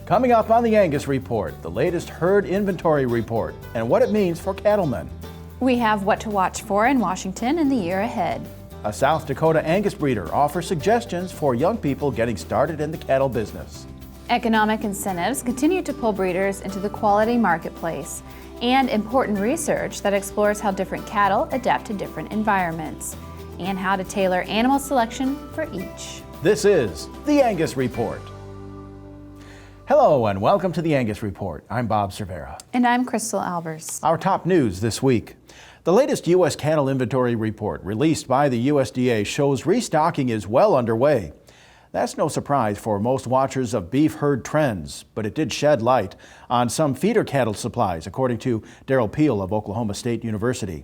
Coming up on the Angus Report, the latest herd inventory report and what it means for cattlemen. We have what to watch for in Washington in the year ahead. A South Dakota Angus breeder offers suggestions for young people getting started in the cattle business. Economic incentives continue to pull breeders into the quality marketplace, and important research that explores how different cattle adapt to different environments, and how to tailor animal selection for each. This is the Angus Report. Hello and welcome to the Angus Report. I'm Bob Cervera. And I'm Crystal Albers. Our top news this week. The latest U.S. cattle inventory report released by the USDA shows restocking is well underway. That's no surprise for most watchers of beef herd trends, but it did shed light on some feeder cattle supplies, according to Darrell Peel of Oklahoma State University.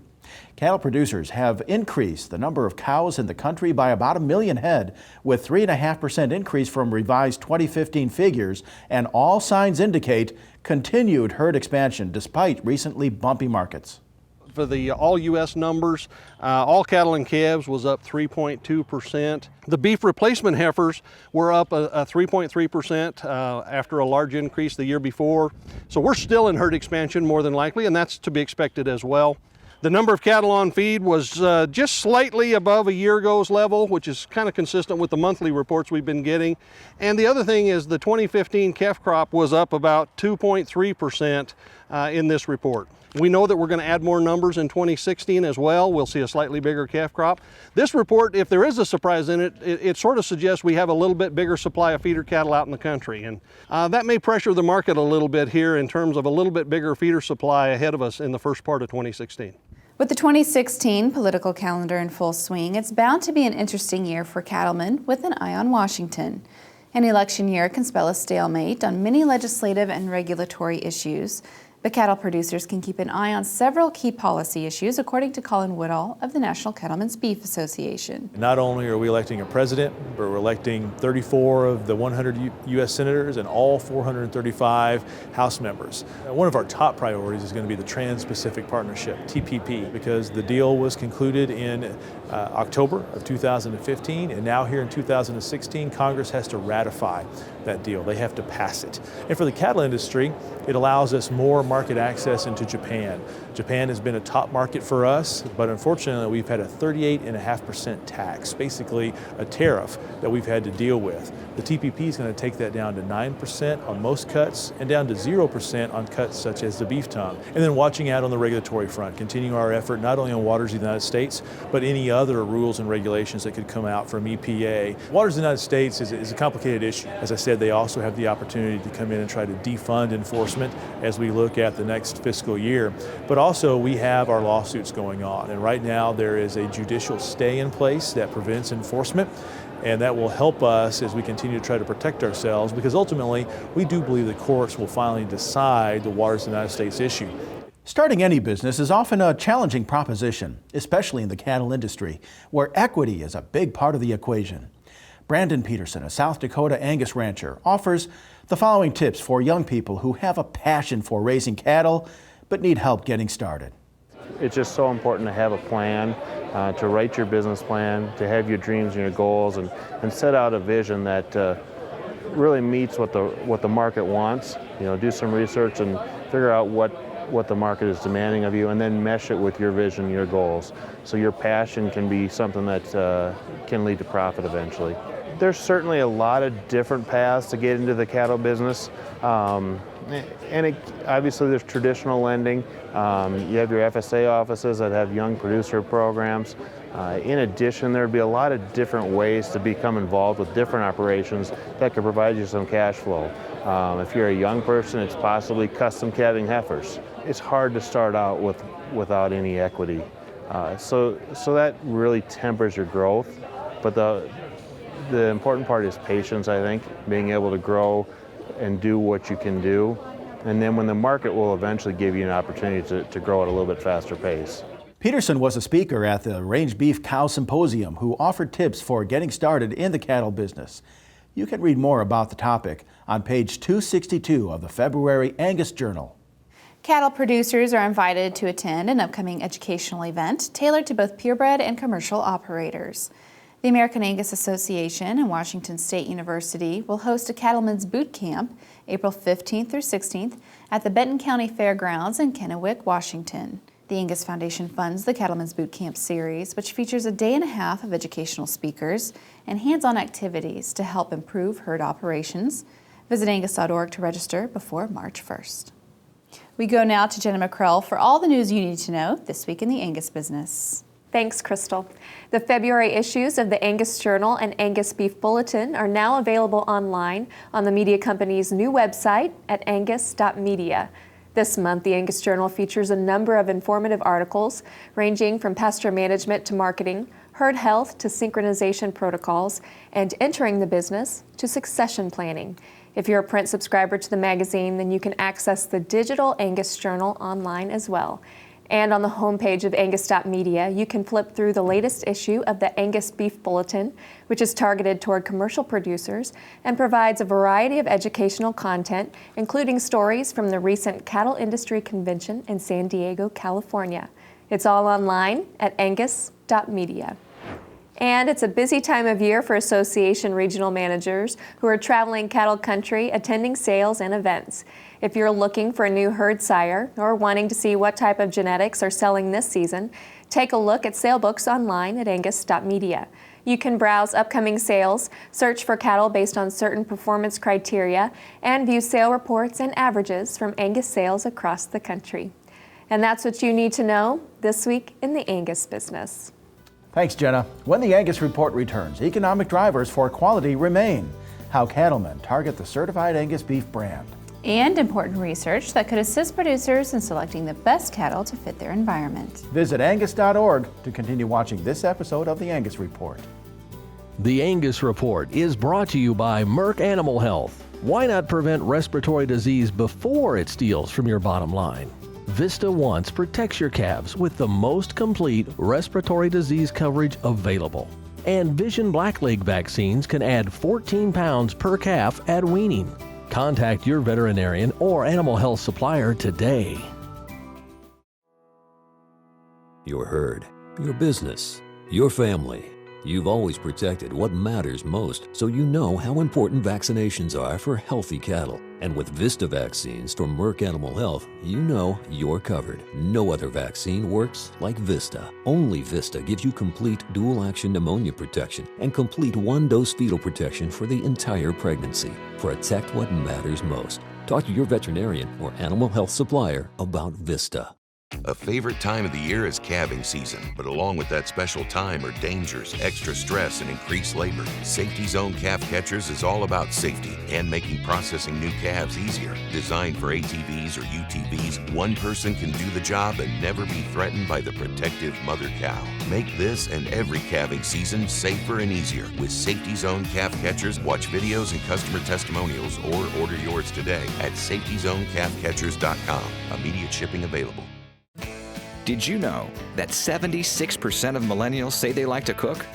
Cattle producers have increased the number of cows in the country by about 1 million head, with 3.5% increase from revised 2015 figures, and all signs indicate continued herd expansion despite recently bumpy markets. For the all U.S. numbers, all cattle and calves was up 3.2%. The beef replacement heifers were up a 3.3% after a large increase the year before. So we're still in herd expansion more than likely, and that's to be expected as well. The number of cattle on feed was just slightly above a year ago's level, which is kind of consistent with the monthly reports we've been getting. And the other thing is the 2015 calf crop was up about 2.3% in this report. We know that we're going to add more numbers in 2016 as well. We'll see a slightly bigger calf crop. This report, if there is a surprise in it, it sort of suggests we have a little bit bigger supply of feeder cattle out in the country. And that may pressure the market a little bit here in terms of a little bit bigger feeder supply ahead of us in the first part of 2016. With the 2016 political calendar in full swing, it's bound to be an interesting year for cattlemen with an eye on Washington. An election year can spell a stalemate on many legislative and regulatory issues, but cattle producers can keep an eye on several key policy issues, according to Colin Woodall of the National Cattlemen's Beef Association. Not only are we electing a president, but we're electing 34 of the 100 U.S. senators and all 435 House members. One of our top priorities is going to be the Trans-Pacific Partnership, TPP, because the deal was concluded in October of 2015, and now here in 2016, Congress has to ratify that deal. They have to pass it. And for the cattle industry, it allows us more market access into Japan. Japan has been a top market for us, but unfortunately we've had a 38.5% tax, basically a tariff that we've had to deal with. The TPP is going to take that down to 9% on most cuts and down to 0% on cuts such as the beef tongue. And then watching out on the regulatory front, continuing our effort not only on waters of the United States, but any other rules and regulations that could come out from EPA. Waters of the United States is a complicated issue. As I said, they also have the opportunity to come in and try to defund enforcement as we look at the next fiscal year. But also we have our lawsuits going on, and right now there is a judicial stay in place that prevents enforcement, and that will help us as we continue to try to protect ourselves, because ultimately we do believe the courts will finally decide the waters of the United States issue. Starting any business is often a challenging proposition, especially in the cattle industry, where equity is a big part of the equation. Brandon Peterson, a South Dakota Angus rancher, offers the following tips for young people who have a passion for raising cattle but need help getting started. It's just so important to have a plan, to write your business plan, to have your dreams and your goals, and set out a vision that really meets what the market wants. You know, do some research and figure out what the market is demanding of you, and then mesh it with your vision, your goals. So your passion can be something that can lead to profit eventually. There's certainly a lot of different paths to get into the cattle business. Obviously there's traditional lending. You have your FSA offices that have young producer programs. In addition, there'd be a lot of different ways to become involved with different operations that could provide you some cash flow. If you're a young person, it's possibly custom calving heifers. It's hard to start out without any equity. So that really tempers your growth. But the important part is patience, I think, being able to grow and do what you can do. And then when the market will eventually give you an opportunity to grow at a little bit faster pace. Peterson was a speaker at the Range Beef Cow Symposium who offered tips for getting started in the cattle business. You can read more about the topic on page 262 of the February Angus Journal. Cattle producers are invited to attend an upcoming educational event tailored to both purebred and commercial operators. The American Angus Association and Washington State University will host a Cattlemen's Boot Camp April 15th through 16th at the Benton County Fairgrounds in Kennewick, Washington. The Angus Foundation funds the Cattlemen's Boot Camp series, which features a day and a half of educational speakers and hands-on activities to help improve herd operations. Visit angus.org to register before March 1st. We go now to Jenna McCrell for all the news you need to know this week in the Angus business. Thanks, Crystal. The February issues of the Angus Journal and Angus Beef Bulletin are now available online on the media company's new website at angus.media. This month, the Angus Journal features a number of informative articles ranging from pasture management to marketing, herd health to synchronization protocols, and entering the business to succession planning. If you're a print subscriber to the magazine, then you can access the digital Angus Journal online as well. And on the homepage of angus.media, you can flip through the latest issue of the Angus Beef Bulletin, which is targeted toward commercial producers and provides a variety of educational content, including stories from the recent Cattle Industry Convention in San Diego, California. It's all online at angus.media. And it's a busy time of year for association regional managers who are traveling cattle country, attending sales and events. If you're looking for a new herd sire or wanting to see what type of genetics are selling this season, take a look at sale books online at angus.media. You can browse upcoming sales, search for cattle based on certain performance criteria, and view sale reports and averages from Angus sales across the country. And that's what you need to know this week in the Angus business. Thanks, Jenna. When the Angus Report returns, economic drivers for quality remain. How cattlemen target the certified Angus beef brand. And important research that could assist producers in selecting the best cattle to fit their environment. Visit angus.org to continue watching this episode of the Angus Report. The Angus Report is brought to you by Merck Animal Health. Why not prevent respiratory disease before it steals from your bottom line? Vista Once protects your calves with the most complete respiratory disease coverage available. And Vision Blackleg vaccines can add 14 pounds per calf at weaning. Contact your veterinarian or animal health supplier today. Your herd, your business, your family. You've always protected what matters most, so you know how important vaccinations are for healthy cattle. And with Vista Vaccines from Merck Animal Health, you know you're covered. No other vaccine works like Vista. Only Vista gives you complete dual-action pneumonia protection and complete one-dose fetal protection for the entire pregnancy. Protect what matters most. Talk to your veterinarian or animal health supplier about Vista. A favorite time of the year is calving season, but along with that special time are dangers, extra stress, and increased labor. Safety Zone Calf Catchers is all about safety and making processing new calves easier. Designed for ATVs or UTVs, one person can do the job and never be threatened by the protective mother cow. Make this and every calving season safer and easier with Safety Zone Calf Catchers. Watch videos and customer testimonials or order yours today at safetyzonecalfcatchers.com. Immediate shipping available. Did you know that 76% of millennials say they like to cook?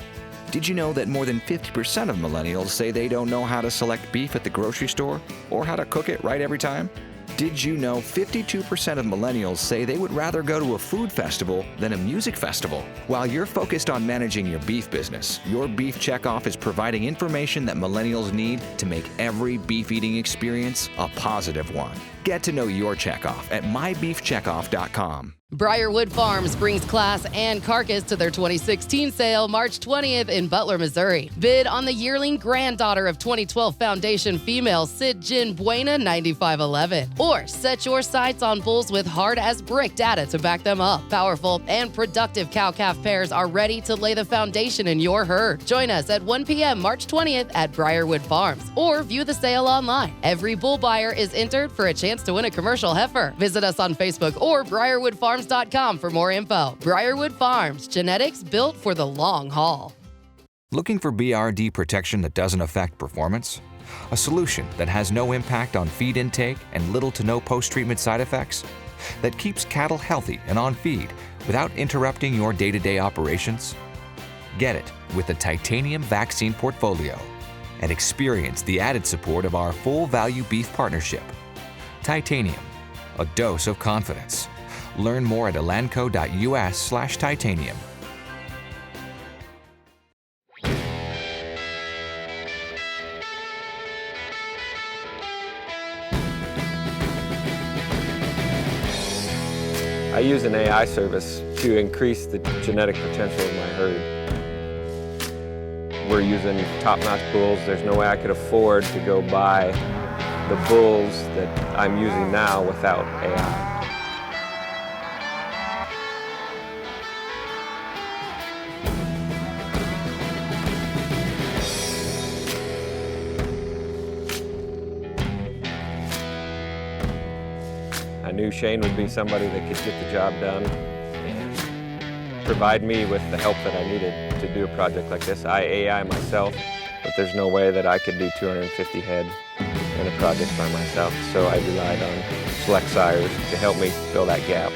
Did you know that more than 50% of millennials say they don't know how to select beef at the grocery store or how to cook it right every time? Did you know 52% of millennials say they would rather go to a food festival than a music festival? While you're focused on managing your beef business, your Beef Checkoff is providing information that millennials need to make every beef eating experience a positive one. Get to know your checkoff at mybeefcheckoff.com. Briarwood Farms brings class and carcass to their 2016 sale March 20th in Butler, Missouri. Bid on the yearling granddaughter of 2012 Foundation female Sid Jin Buena 9511. Or set your sights on bulls with hard as brick data to back them up. Powerful and productive cow-calf pairs are ready to lay the foundation in your herd. Join us at 1 p.m. March 20th at Briarwood Farms or view the sale online. Every bull buyer is entered for a chance to win a commercial heifer. Visit us on Facebook or BriarwoodFarms.com for more info. Briarwood Farms, genetics built for the long haul. Looking for BRD protection that doesn't affect performance? A solution that has no impact on feed intake and little to no post-treatment side effects? That keeps cattle healthy and on feed without interrupting your day-to-day operations? Get it with the Titanium Vaccine Portfolio and experience the added support of our full value beef partnership. Titanium, a dose of confidence. Learn more at elanco.us/titanium. I use an AI service to increase the genetic potential of my herd. We're using top-notch bulls. There's no way I could afford to go buy the bulls that I'm using now without AI. I knew Shane would be somebody that could get the job done and provide me with the help that I needed to do a project like this. I AI myself, but there's no way that I could do 250 head in a project by myself, so I relied on select sires to help me fill that gap.